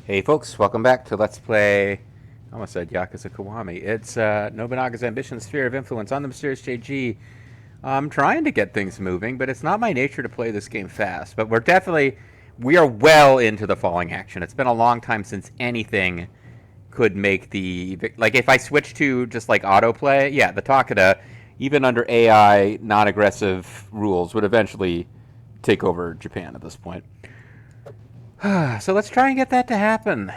Hey folks, welcome back to Let's Play, I almost said Yakuza Kiwami. It's Nobunaga's Ambition Sphere of Influence on the Mysterious JG. I'm trying to get things moving, but it's not my nature to play this game fast. But we are well into the falling action. It's been a long time since anything could make like if I switch to just like autoplay, yeah, the Takeda, even under AI non-aggressive rules, would eventually take over Japan at this point. So let's try and get that to happen.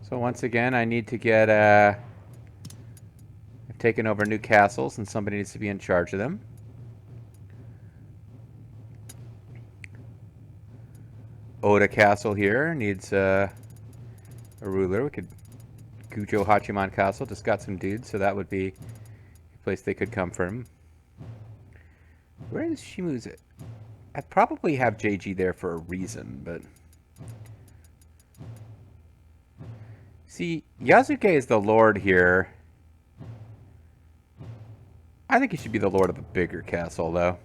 So once again, I need to get... I've taken over new castles, and somebody needs to be in charge of them. Oda Castle here needs a ruler. We could... Gujo Hachiman Castle just got some dudes, so that would be a place they could come from. Where is Shimu's... I probably have JG there for a reason, but... See, Yasuke is the lord here. I think he should be the lord of a bigger castle, though.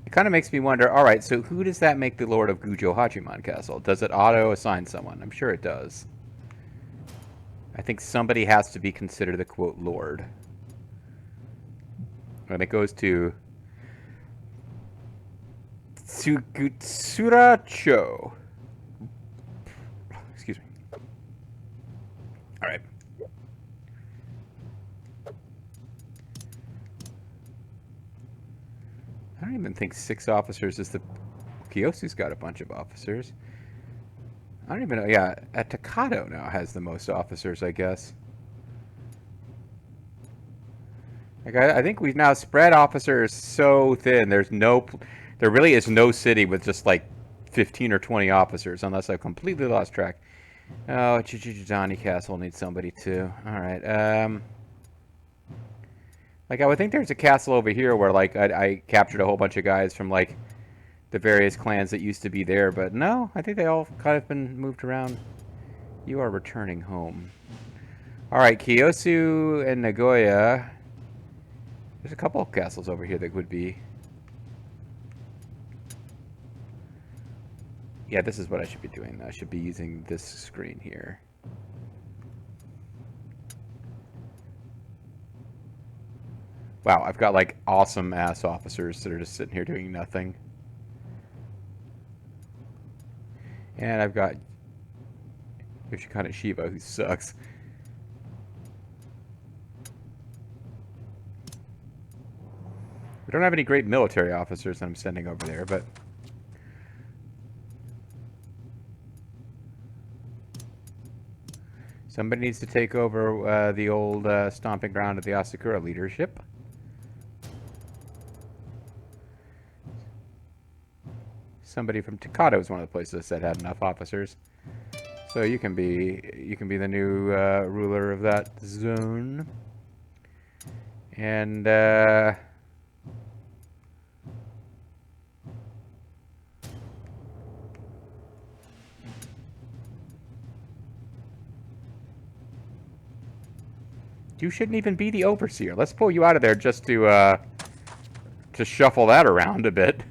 It kind of makes me wonder, alright, so who does that make the lord of Gujo Hachiman Castle? Does it auto-assign someone? I'm sure it does. I think somebody has to be considered the, quote, lord. And it goes to Tsugutsuracho. Excuse me. All right. I don't even think 6 officers is the... Kiyosu's got a bunch of officers. I don't even know. Yeah, Takado now has the most officers, I guess. Like, I think we've now spread officers so thin. There really is no city with just like 15 or 20 officers, unless I've completely lost track. Oh, Chichijidani Castle needs somebody too. All right. Like I would think there's a castle over here where like I captured a whole bunch of guys from like the various clans that used to be there, but no, I think they all kind of been moved around. You are returning home. All right, Kiyosu and Nagoya. There's a couple of castles over here that would be... Yeah, this is what I should be doing. I should be using this screen here. Wow, I've got like awesome ass officers that are just sitting here doing nothing. And I've got Yoshikane Shiba, who sucks. We don't have any great military officers that I'm sending over there, but... Somebody needs to take over the old stomping ground of the Asakura leadership. Somebody from Takado is one of the places that had enough officers. So you can be the new ruler of that zone. And you shouldn't even be the overseer. Let's pull you out of there just to shuffle that around a bit.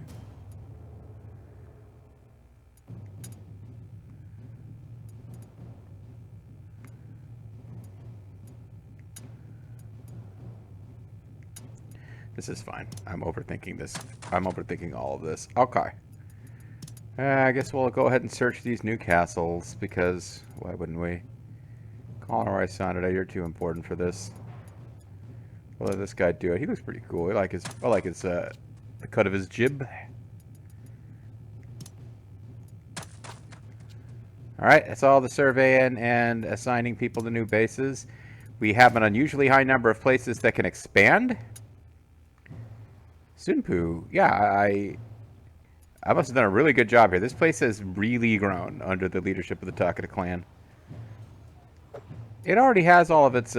This is fine. I'm overthinking this. I'm overthinking all of this. Okay. I guess we'll go ahead and search these new castles, because why wouldn't we? Colonel Sanada, you're too important for this. We'll let this guy do it. He looks pretty cool. I like his the cut of his jib. Alright, that's all the surveying and assigning people to new bases. We have an unusually high number of places that can expand. Sunpu, yeah, I must have done a really good job here. This place has really grown under the leadership of the Takeda clan. It already has all of its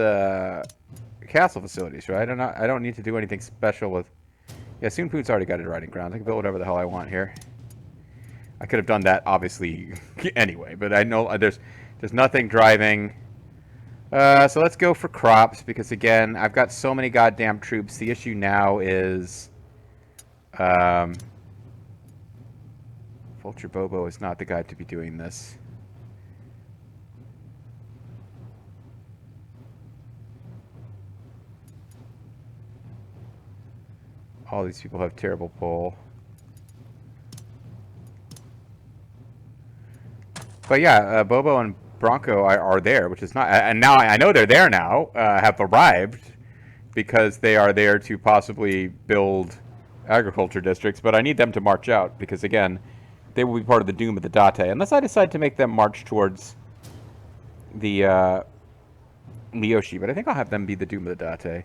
castle facilities, right? I don't need to do anything special with... Yeah, Sunpu's already got it riding ground. I can build whatever the hell I want here. I could have done that, obviously, anyway, but I know there's nothing driving. So let's go for crops, because again, I've got so many goddamn troops. The issue now is Um, Vulture Bobo is not the guy to be doing this. All these people have terrible pull. But yeah, Bobo and Bronco are there, which is not... And now I know they're there now, have arrived, because they are there to possibly build agriculture districts, but I need them to march out, because again, they will be part of the doom of the Date, unless I decide to make them march towards the Miyoshi, but I think I'll have them be the doom of the Date.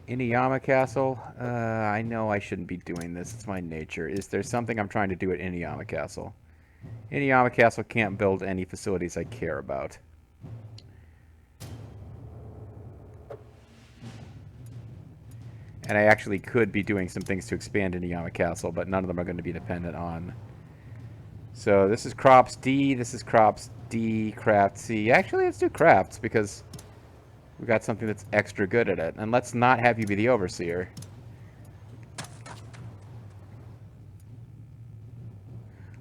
Inuyama Castle, I know I shouldn't be doing this, it's my nature. Is there something I'm trying to do at Inuyama Castle? Inuyama Castle can't build any facilities I care about. And I actually could be doing some things to expand Inuyama Castle, but none of them are going to be dependent on. So this is crops D, this is crops D, craft C. Actually, let's do crafts, because we got something that's extra good at it. And let's not have you be the overseer.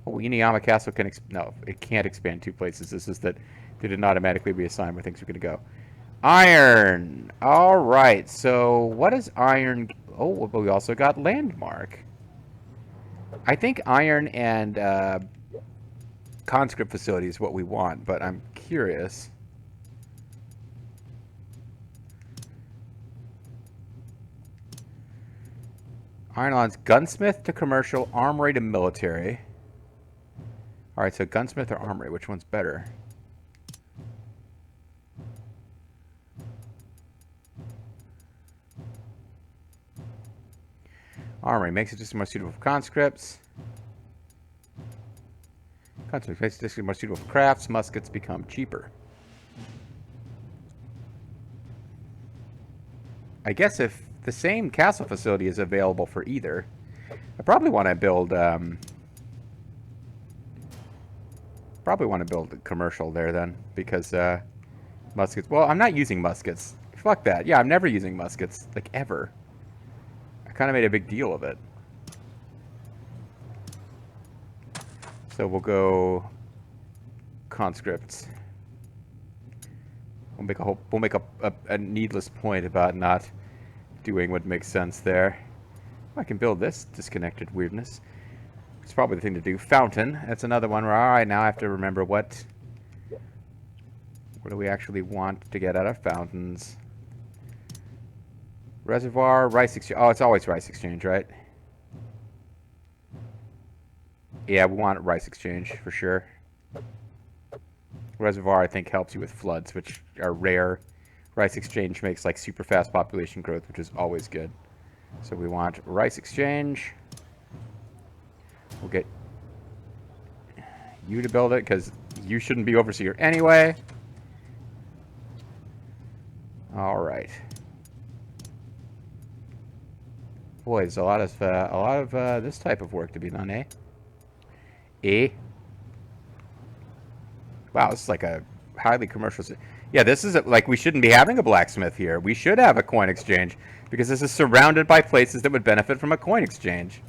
Oh, Inuyama Castle can... No, it can't expand 2 places. This is that they did not automatically reassign where things are going to go. Iron! Alright, so what is iron... Oh, but we also got landmark. I think iron and conscript facility is what we want, but I'm curious. Iron Lawns, gunsmith to commercial, armory to military. Alright, so gunsmith or armory, which one's better? Armory makes it just more suitable for conscripts. Conscripts makes it just more suitable for crafts. Muskets become cheaper. I guess if the same castle facility is available for either, I probably want to build commercial there then, because muskets. Well, I'm not using muskets. Fuck that. Yeah, I'm never using muskets, like ever. I kind of made a big deal of it. So we'll go conscripts. We'll make a needless point about not doing what makes sense there. I can build this disconnected weirdness. It's probably the thing to do. Fountain. That's another one where, alright, now I have to remember what do we actually want to get out of fountains. Reservoir, rice exchange. Oh, it's always rice exchange, right? Yeah, we want rice exchange for sure. Reservoir, I think, helps you with floods, which are rare. Rice exchange makes like super fast population growth, which is always good. So we want rice exchange. We'll get you to build it, because you shouldn't be overseer anyway. Alright. Boy, there's a lot of this type of work to be done, eh? Wow, this is like a highly commercial... Yeah, this is like, we shouldn't be having a blacksmith here. We should have a coin exchange, because this is surrounded by places that would benefit from a coin exchange.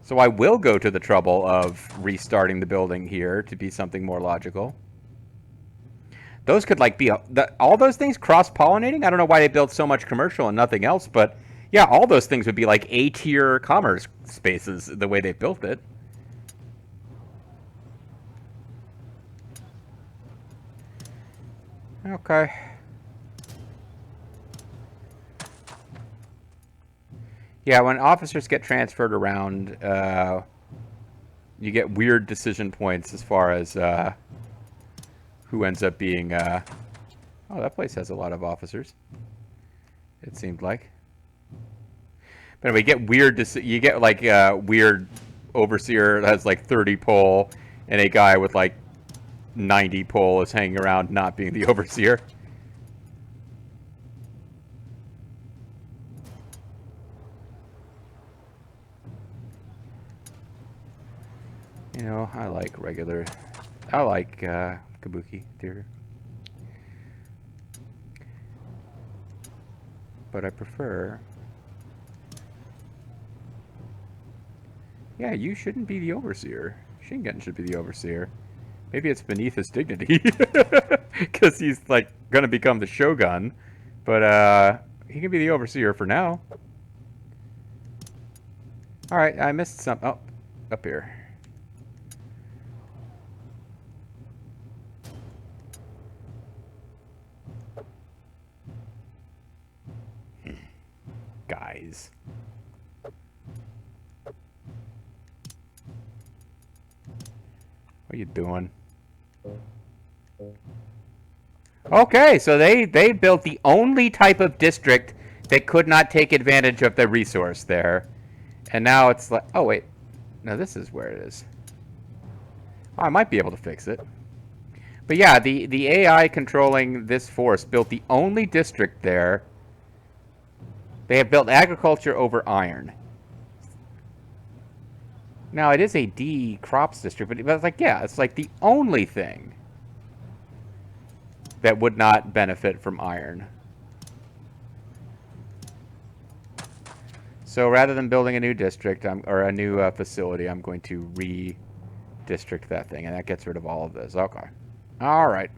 So I will go to the trouble of restarting the building here to be something more logical. Those could like be... all those things cross-pollinating? I don't know why they built so much commercial and nothing else, but yeah, all those things would be like A-tier commerce spaces the way they built it. Okay. Yeah, when officers get transferred around, you get weird decision points as far as who ends up being... oh, that place has a lot of officers, it seemed like. But anyway, you get like weird overseer that has like 30 pull, and a guy with like 90 pull is hanging around not being the overseer. You know, I like kabuki theater, but I prefer Yeah, you shouldn't be the overseer. Shingen should be the overseer. Maybe it's beneath his dignity. Because he's, like, gonna become the shogun. But, he can be the overseer for now. Alright, I missed some. Oh, up here. Guys. What are you doing? Okay, so they built the only type of district that could not take advantage of the resource there. And now it's like, oh wait, no, this is where it is. Oh, I might be able to fix it. But yeah, the AI controlling this force built the only district there. They have built agriculture over iron. Now, it is a D crops district, but it's like, yeah, it's like the only thing that would not benefit from iron. So rather than building a new district, or a new facility, I'm going to redistrict that thing, and that gets rid of all of this. Okay. All right.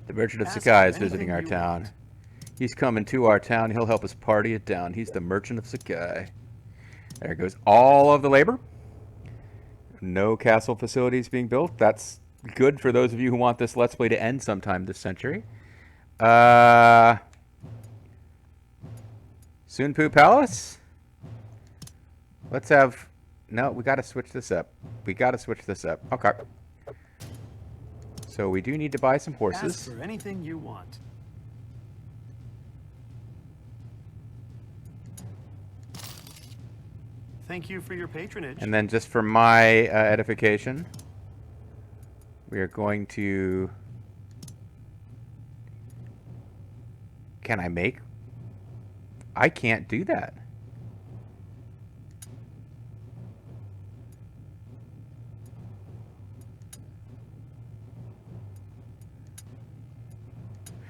The Merchant of Sakai is visiting our town. He's coming to our town. He'll help us party it down. He's the Merchant of Sakai. There goes all of the labor. No castle facilities being built. That's good for those of you who want this Let's Play to end sometime this century. Sunpu Palace? Let's have... No, we got to switch this up. We got to switch this up. Okay. So we do need to buy some horses. Ask for anything you want. Thank you for your patronage. And then just for my edification, we are going to... Can I make... I can't do that.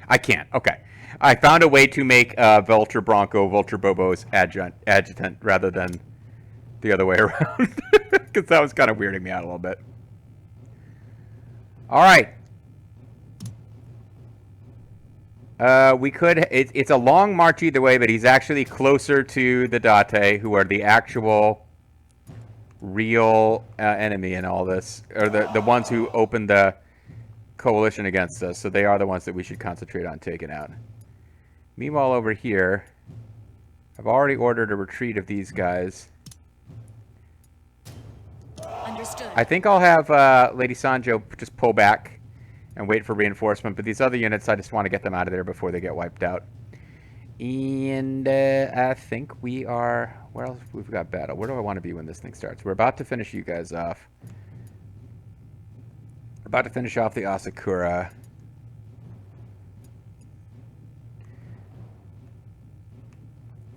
I can't. Okay. I found a way to make Vulture Bronco, Vulture Bobo's adjutant rather than the other way around. Because that was kind of weirding me out a little bit. Alright. We could... It's a long march either way, but he's actually closer to the Date, who are the actual real enemy in all this. Or the ones who opened the coalition against us. So they are the ones that we should concentrate on taking out. Meanwhile, over here, I've already ordered a retreat of these guys. Understood. I think I'll have Lady Sanjo just pull back and wait for reinforcement, but these other units, I just want to get them out of there before they get wiped out. And I think we are... Where else? We've got battle. Where do I want to be when this thing starts? We're about to finish you guys off. We're about to finish off the Asakura.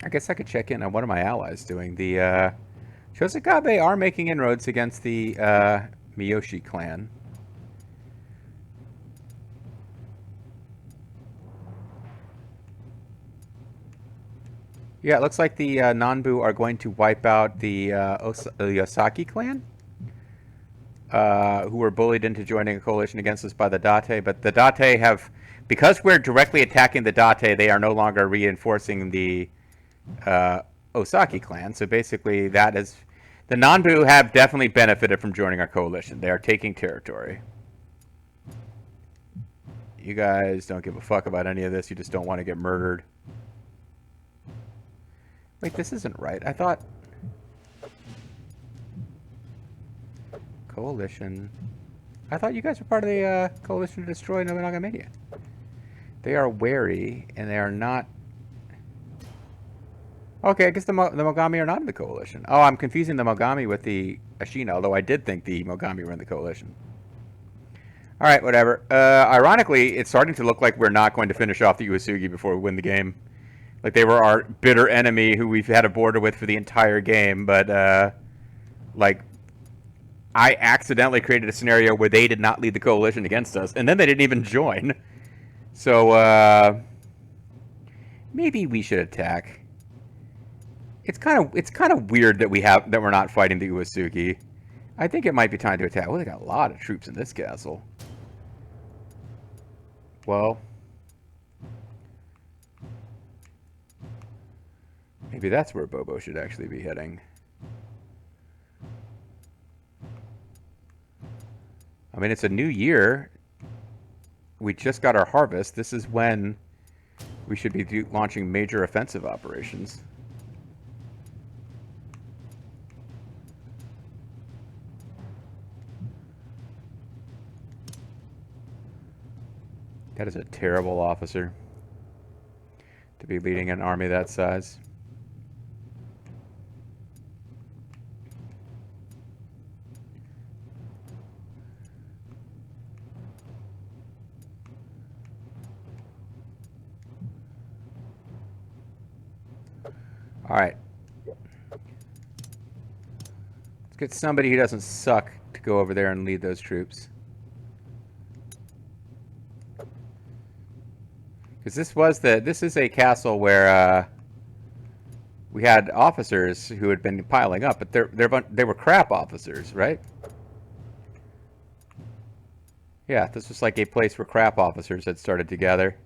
I guess I could check in on what are my allies doing. The Shosakabe are making inroads against the Miyoshi clan. Yeah, it looks like the Nanbu are going to wipe out the Osaki clan, who were bullied into joining a coalition against us by the Date. But the Date have, because we're directly attacking the Date, they are no longer reinforcing the Osaki clan. So basically, that is... The Nanbu have definitely benefited from joining our coalition. They are taking territory. You guys don't give a fuck about any of this. You just don't want to get murdered. Wait, this isn't right. I thought... Coalition. I thought you guys were part of the coalition to destroy Nobunaga Media. They are wary, and they are not... Okay, I guess the Mogami are not in the coalition. Oh, I'm confusing the Mogami with the Ashina, although I did think the Mogami were in the coalition. Alright, whatever. Ironically, it's starting to look like we're not going to finish off the Uesugi before we win the game. Like, they were our bitter enemy who we've had a border with for the entire game, but, like, I accidentally created a scenario where they did not lead the coalition against us, and then they didn't even join. So, maybe we should attack. It's kind of weird that we're not fighting the Uesugi. I think it might be time to attack. Well, they got a lot of troops in this castle. Well, maybe that's where Bobo should actually be heading. I mean, it's a new year. We just got our harvest. This is when we should be launching major offensive operations. That is a terrible officer to be leading an army that size. All right. Let's get somebody who doesn't suck to go over there and lead those troops. Because this is a castle where we had officers who had been piling up, but they were crap officers, right? Yeah, this was like a place where crap officers had started to gather.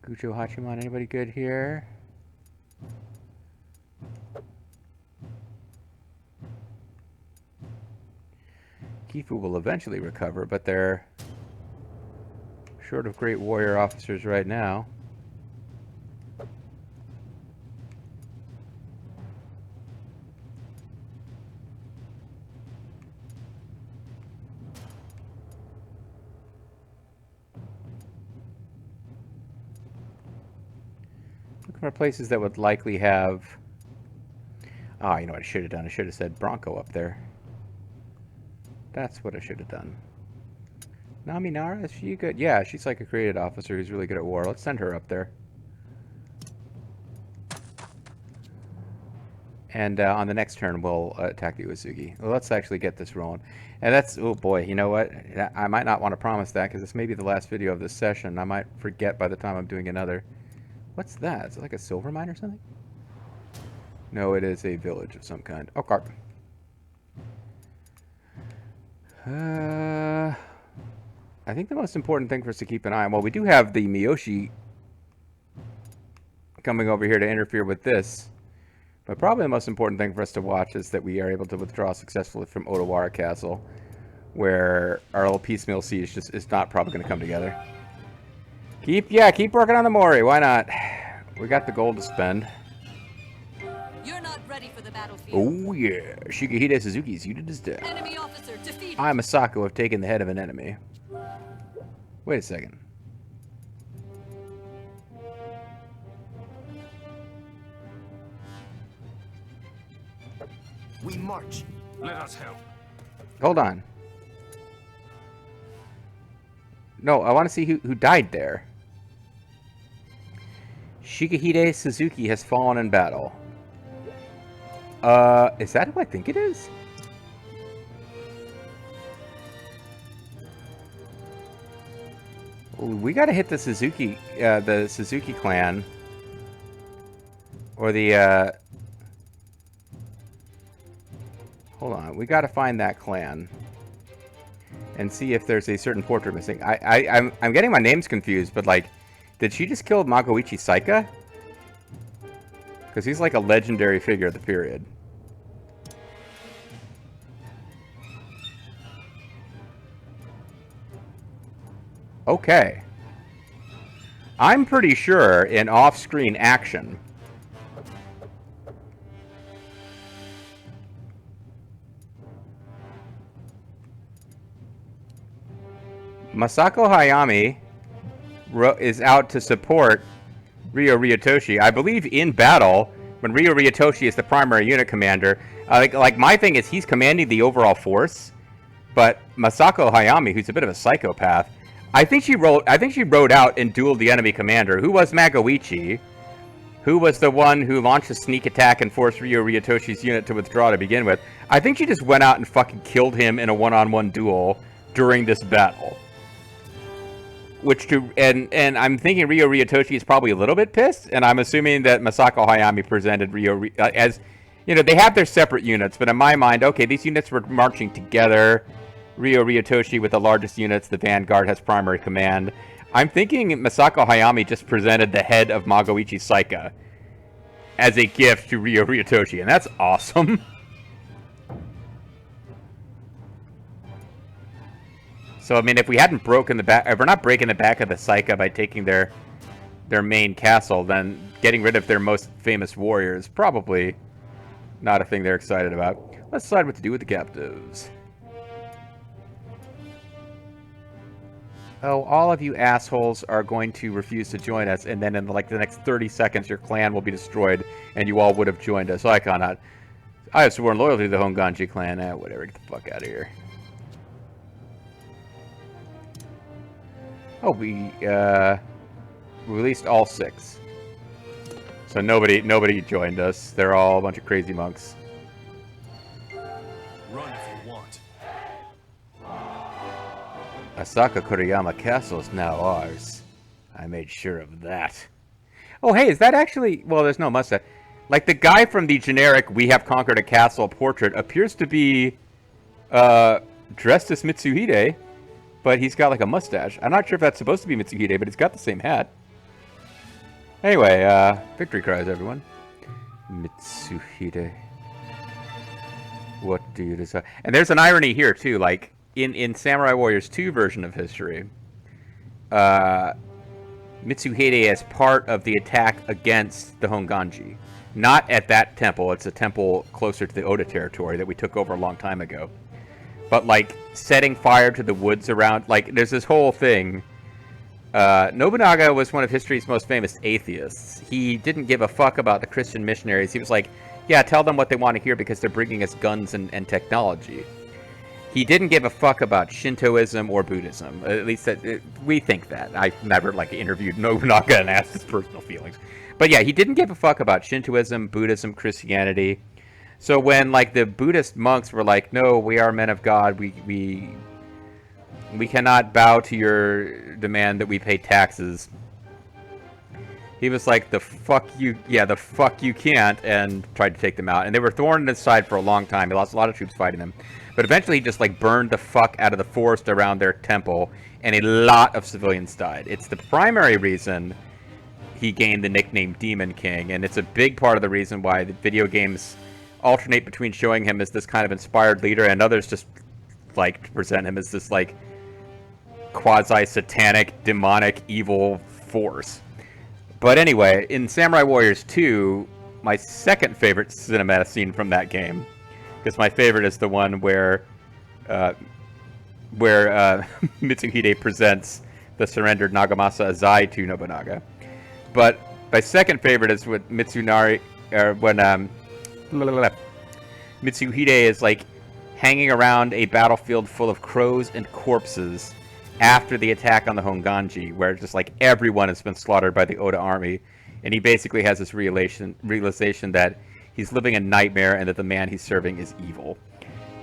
Gujo Hachiman, anybody good here? Gifu will eventually recover, but they're short of great warrior officers right now. Looking for places that would likely have... Ah, you know what I should have done? I should have said Bronco up there. That's what I should have done. Naminara, is she good? Yeah, she's like a created officer who's really good at war. Let's send her up there. And on the next turn, we'll attack the Uesugi. Well, let's actually get this rolling. And that's... Oh, boy. You know what? I might not want to promise that, because this may be the last video of this session. I might forget by the time I'm doing another. What's that? Is it like a silver mine or something? No, it is a village of some kind. Okay. I think the most important thing for us to keep an eye on... Well, we do have the Miyoshi coming over here to interfere with this. But probably the most important thing for us to watch is that we are able to withdraw successfully from Odawara Castle, where our little piecemeal siege just is not probably going to come together. Keep working on the Mori. Why not? We got the gold to spend. You're not ready for the battlefield. Oh yeah, Shigehide Suzuki's unit is dead. Enemy officer defeated. I, Masako, have taken the head of an enemy. Wait a second. We march. Let us help. Hold on. No, I want to see who died there. Shigehide Suzuki has fallen in battle. Is that who I think it is? We gotta hit the Suzuki clan. Or the, Hold on, we gotta find that clan. And see if there's a certain portrait missing. I'm getting my names confused, but like, did she just kill Magoichi Saika? Because he's like a legendary figure of the period. Okay. I'm pretty sure in off-screen action, Masako Hayami is out to support Ryo Ryotoshi. I believe in battle, when Ryo Ryotoshi is the primary unit commander, like my thing is he's commanding the overall force, but Masako Hayami, who's a bit of a psychopath, I think she rode out and dueled the enemy commander, who was Magoichi, who was the one who launched a sneak attack and forced Ryo Ryotoshi's unit to withdraw to begin with. I think she just went out and fucking killed him in a one-on-one duel during this battle. and I'm thinking Ryo Ryotoshi is probably a little bit pissed, and I'm assuming that Masako Hayami presented as, you know, they have their separate units, but in my mind, okay, these units were marching together. Ryo Ryotoshi with the largest units, the Vanguard has primary command. I'm thinking Masako Hayami just presented the head of Magoichi Saika as a gift to Ryo Ryotoshi, and that's awesome. So, I mean, if we hadn't broken the back, if we're not breaking the back of the Saika by taking their main castle, then getting rid of their most famous warrior is probably not a thing they're excited about. Let's decide what to do with the captives. Oh, all of you assholes are going to refuse to join us, and then in like the next 30 seconds, your clan will be destroyed, and you all would have joined us. So I cannot. I have sworn loyalty to the Honganji clan. Whatever, get the fuck out of here. Oh, we released all 6. So nobody joined us. They're all a bunch of crazy monks. Run if you want. Asaka Kuriyama Castle is now ours. I made sure of that. Oh, hey, is that actually... Well, there's no mustache. Like, the guy from the generic We Have Conquered a Castle portrait appears to be dressed as Mitsuhide, but he's got, like, a mustache. I'm not sure if that's supposed to be Mitsuhide, but he's got the same hat. Anyway, victory cries, everyone. Mitsuhide. What do you decide? And there's an irony here, too. Like, in Samurai Warriors 2 version of history, Mitsuhide is part of the attack against the Honganji. Not at that temple. It's a temple closer to the Oda territory that we took over a long time ago. But, like, setting fire to the woods around... Like, there's this whole thing. Nobunaga was one of history's most famous atheists. He didn't give a fuck about the Christian missionaries. He was like, yeah, tell them what they want to hear because they're bringing us guns and technology. He didn't give a fuck about Shintoism or Buddhism. At least we think that. I've never, like, interviewed Nobunaga and asked his personal feelings. But yeah, he didn't give a fuck about Shintoism, Buddhism, Christianity. So when, like, the Buddhist monks were like, no, we are men of God, we cannot bow to your demand that we pay taxes. He was like, the fuck you can't, and tried to take them out. And they were thorn in his side for a long time. He lost a lot of troops fighting them. But eventually he just, like, burned the fuck out of the forest around their temple, and a lot of civilians died. It's the primary reason he gained the nickname Demon King, and it's a big part of the reason why the video games alternate between showing him as this kind of inspired leader and others just like to present him as this like quasi-satanic, demonic, evil force. But anyway, in Samurai Warriors 2, my second favorite cinematic scene from that game, because my favorite is the one where Mitsuhide presents the surrendered Nagamasa Azai to Nobunaga. But my second favorite is when Mitsuhide is like hanging around a battlefield full of crows and corpses after the attack on the Honganji, where just like everyone has been slaughtered by the Oda army, and he basically has this realization that he's living a nightmare and that the man he's serving is evil.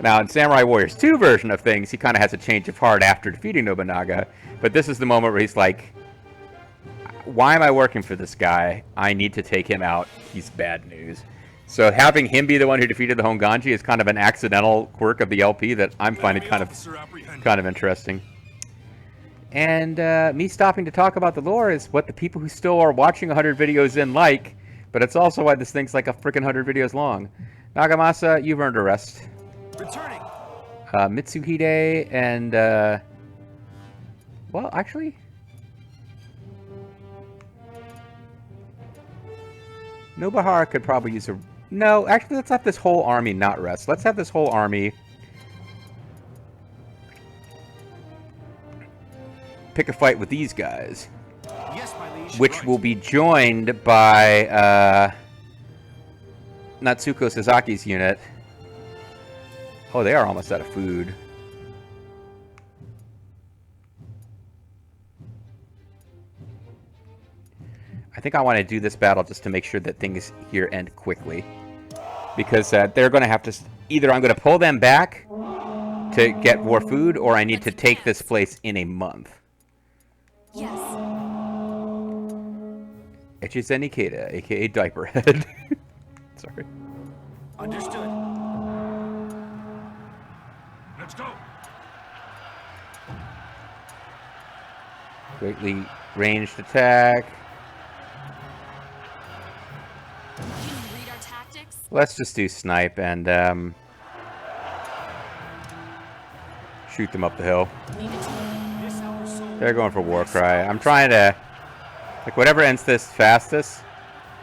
Now, in Samurai Warriors 2 version of things, he kind of has a change of heart after defeating Nobunaga, but this is the moment where he's like, why am I working for this guy? I need to take him out. He's bad news. So having him be the one who defeated the Honganji is kind of an accidental quirk of the LP that I'm finding kind of interesting. And me stopping to talk about the lore is what the people who still are watching 100 videos in like, but it's also why this thing's like a freaking 100 videos long. Nagamasa, you've earned a rest. Returning. Mitsuhide and well, actually, Nobuhara could probably use a... No, actually, let's have this whole army not rest. Let's have this whole army pick a fight with these guys. Yes, my liege. Which will be joined by Natsuko Sasaki's unit. Oh, they are almost out of food. I think I want to do this battle just to make sure that things here end quickly. Because they're going to have to... Either I'm going to pull them back to get more food, or I need to take this place in a month. Echizen Ikeda, aka Diaperhead. Sorry. Understood. Let's go. Greatly ranged attack. You read our tactics? Let's just do snipe and shoot them up the hill. Leave it to me. This our soul. They're going for war cry. I'm trying to, like, whatever ends this fastest,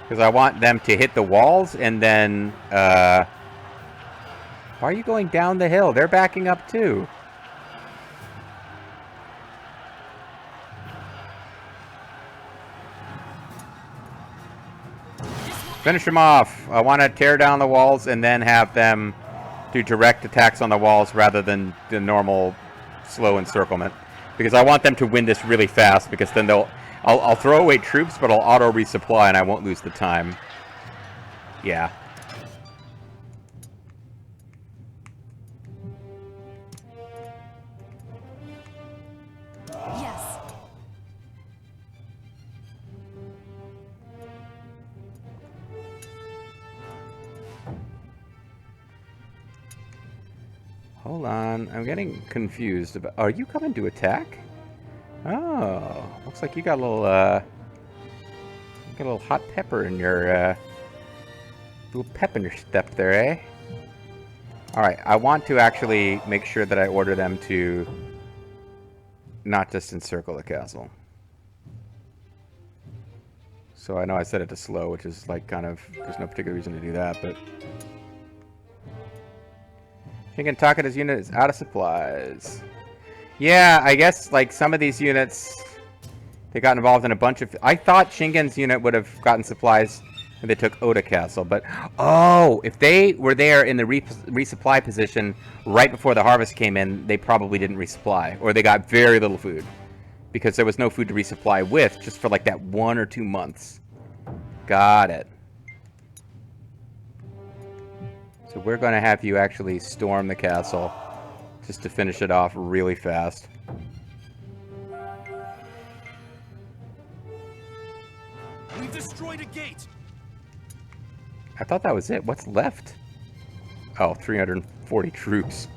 because I want them to hit the walls and then, why are you going down the hill? They're backing up too. Finish them off. I want to tear down the walls and then have them do direct attacks on the walls rather than the normal slow encirclement. Because I want them to win this really fast, because then I'll throw away troops, but I'll auto resupply and I won't lose the time. Yeah. Yes. Hold on, I'm getting confused about... Are you coming to attack? Oh, looks like you got a little hot pepper in your, little pep in your step there, eh? Alright, I want to actually make sure that I order them to not just encircle the castle. So I know I set it to slow, which is like kind of... There's no particular reason to do that, but... Shingen Takada's unit is out of supplies. Yeah, I guess, like, some of these units, they got involved in a bunch of... I thought Shingen's unit would have gotten supplies when they took Oda Castle, but... Oh! If they were there in the resupply position right before the harvest came in, they probably didn't resupply. Or they got very little food. Because there was no food to resupply with, just for, like, that 1 or 2 months. Got it. So we're going to have you actually storm the castle just to finish it off really fast. We've destroyed a gate. I thought that was it. What's left? Oh, 340 troops.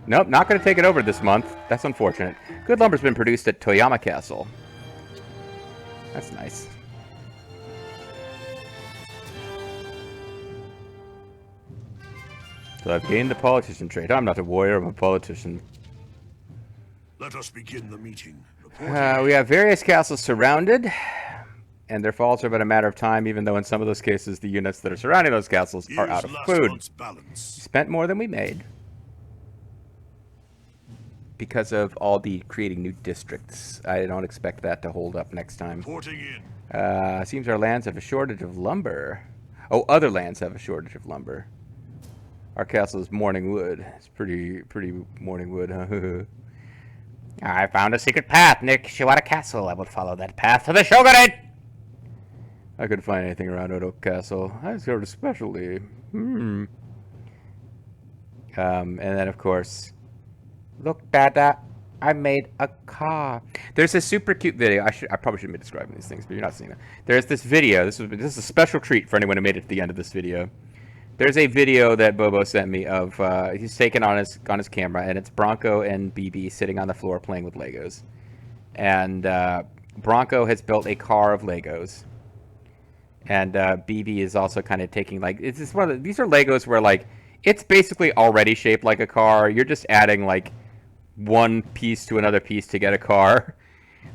Nope, not going to take it over this month. That's unfortunate. Good lumber's been produced at Toyama Castle. That's nice. So I've gained the politician trait. I'm not a warrior, I'm a politician. Let us begin the meeting. We have various castles surrounded, and their falls are but a matter of time, even though in some of those cases the units that are surrounding those castles are out of food. We spent more than we made. Because of all the creating new districts. I don't expect that to hold up next time. Seems our lands have a shortage of lumber. Oh, other lands have a shortage of lumber. Our castle is Morning Wood. It's pretty Morning Wood, huh? I found a secret path near Kishiwara Castle. I will follow that path to the Shogunate! I couldn't find anything around Odo Castle. I discovered a specialty. And then, of course... Look, Dada, I made a car. There's a super cute video. I probably shouldn't be describing these things, but you're not seeing it. There's this video. This is a special treat for anyone who made it to the end of this video. There's a video that Bobo sent me of he's taken on his camera, and it's Bronco and BB sitting on the floor playing with Legos. And Bronco has built a car of Legos, and BB is also kind of taking like it's just one of these are Legos where like it's basically already shaped like a car. You're just adding like one piece to another piece to get a car.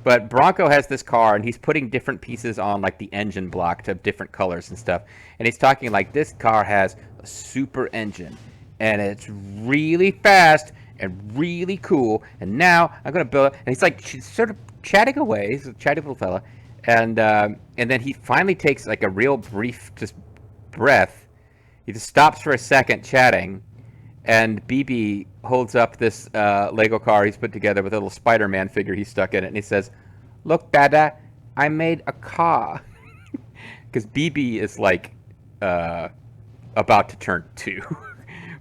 But Bronco has this car, and he's putting different pieces on, like, the engine block to different colors and stuff. And he's talking like, this car has a super engine, and it's really fast and really cool, and now I'm going to build it. And he's, like, sort of chatting away. He's a chatty little fella. And then he finally takes, like, a real brief just breath. He just stops for a second chatting, and BB holds up this Lego car he's put together with a little Spider-Man figure he stuck in it, and he says, "Look, Dada, I made a car." Because BB is like about to turn 2.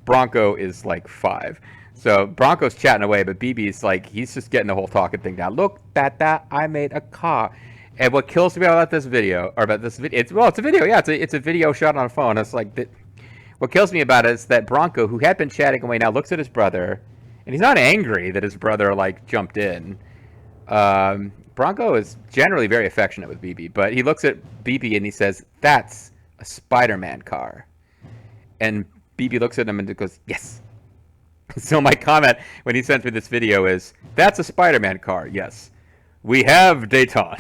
Bronco is like 5. So Bronco's chatting away, but BB's like, he's just getting the whole talking thing down. Look at that, I made a car. And what kills me about this video, it's a video, yeah, it's a video shot on a phone. It's like, what kills me about it is that Bronco, who had been chatting away, now looks at his brother, and he's not angry that his brother, like, jumped in. Bronco is generally very affectionate with BB, but he looks at BB and he says, "That's a Spider-Man car." And BB looks at him and goes, "Yes." So my comment when he sent me this video is, "That's a Spider-Man car, yes. We have Dayton."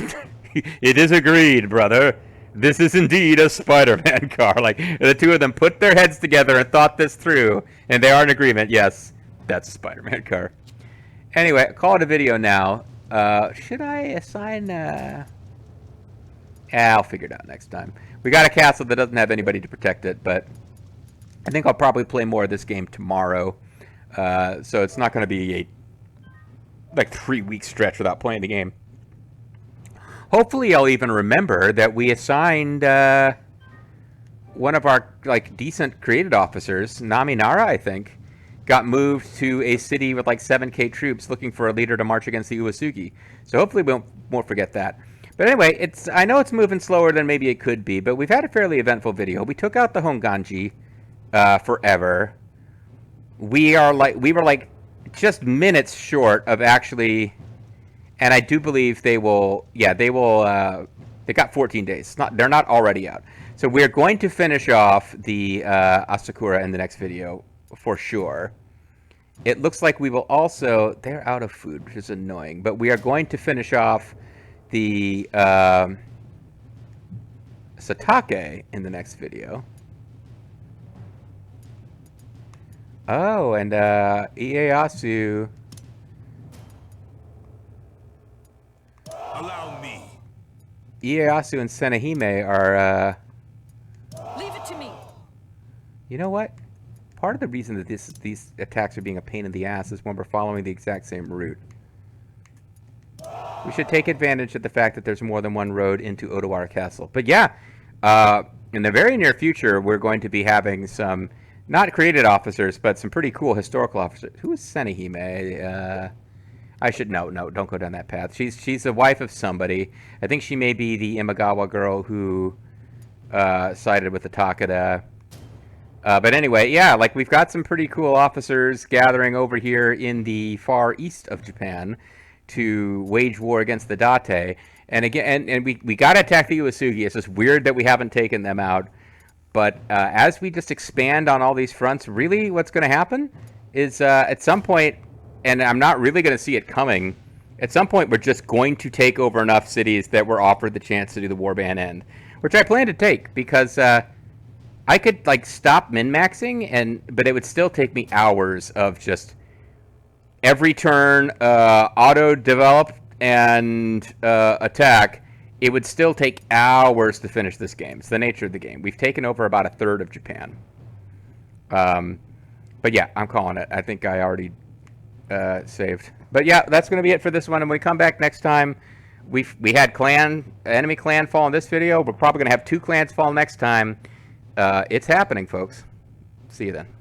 "It is agreed, brother. This is indeed a Spider-Man car." Like, the two of them put their heads together and thought this through, and they are in agreement. Yes, that's a Spider-Man car. Anyway, call it a video now. Should I assign... I'll figure it out next time. We got a castle that doesn't have anybody to protect it, but I think I'll probably play more of this game tomorrow. So it's not going to be a 3-week stretch without playing the game. Hopefully I'll even remember that we assigned one of our decent created officers, Naminara, I think, got moved to a city with 7K troops looking for a leader to march against the Uesugi. So hopefully we won't forget that. But anyway, I know it's moving slower than maybe it could be, but we've had a fairly eventful video. We took out the Honganji forever. We were just minutes short of actually, and I do believe they will. Yeah, they will. They got 14 days. They're not already out. So we're going to finish off the Asakura in the next video for sure. It looks like we will also. They're out of food, which is annoying. But we are going to finish off the Satake in the next video. Oh, and Ieyasu. Allow me. Ieyasu and Senehime are. Leave it to me. You know what? Part of the reason that these attacks are being a pain in the ass is when we're following the exact same route. We should take advantage of the fact that there's more than one road into Odawara Castle. But yeah, in the very near future, we're going to be having some, not created officers, but some pretty cool historical officers. Who is Senehime? I should no, don't go down that path. She's the wife of somebody. I think she may be the Imagawa girl who sided with the Takeda. But anyway, yeah, we've got some pretty cool officers gathering over here in the far east of Japan to wage war against the Date. And again, and we got to attack the Uesugi. It's just weird that we haven't taken them out. But as we just expand on all these fronts, really what's going to happen is at some point, and I'm not really going to see it coming, at some point we're just going to take over enough cities that we're offered the chance to do the warband end, which I plan to take because I could stop min-maxing, but it would still take me hours of just every turn auto-develop and attack. It would still take hours to finish this game. It's the nature of the game. We've taken over about a third of Japan. But yeah, I'm calling it. I think I already saved. But yeah, that's going to be it for this one. And when we come back next time, we had enemy clan fall in this video. We're probably going to have 2 clans fall next time. It's happening, folks. See you then.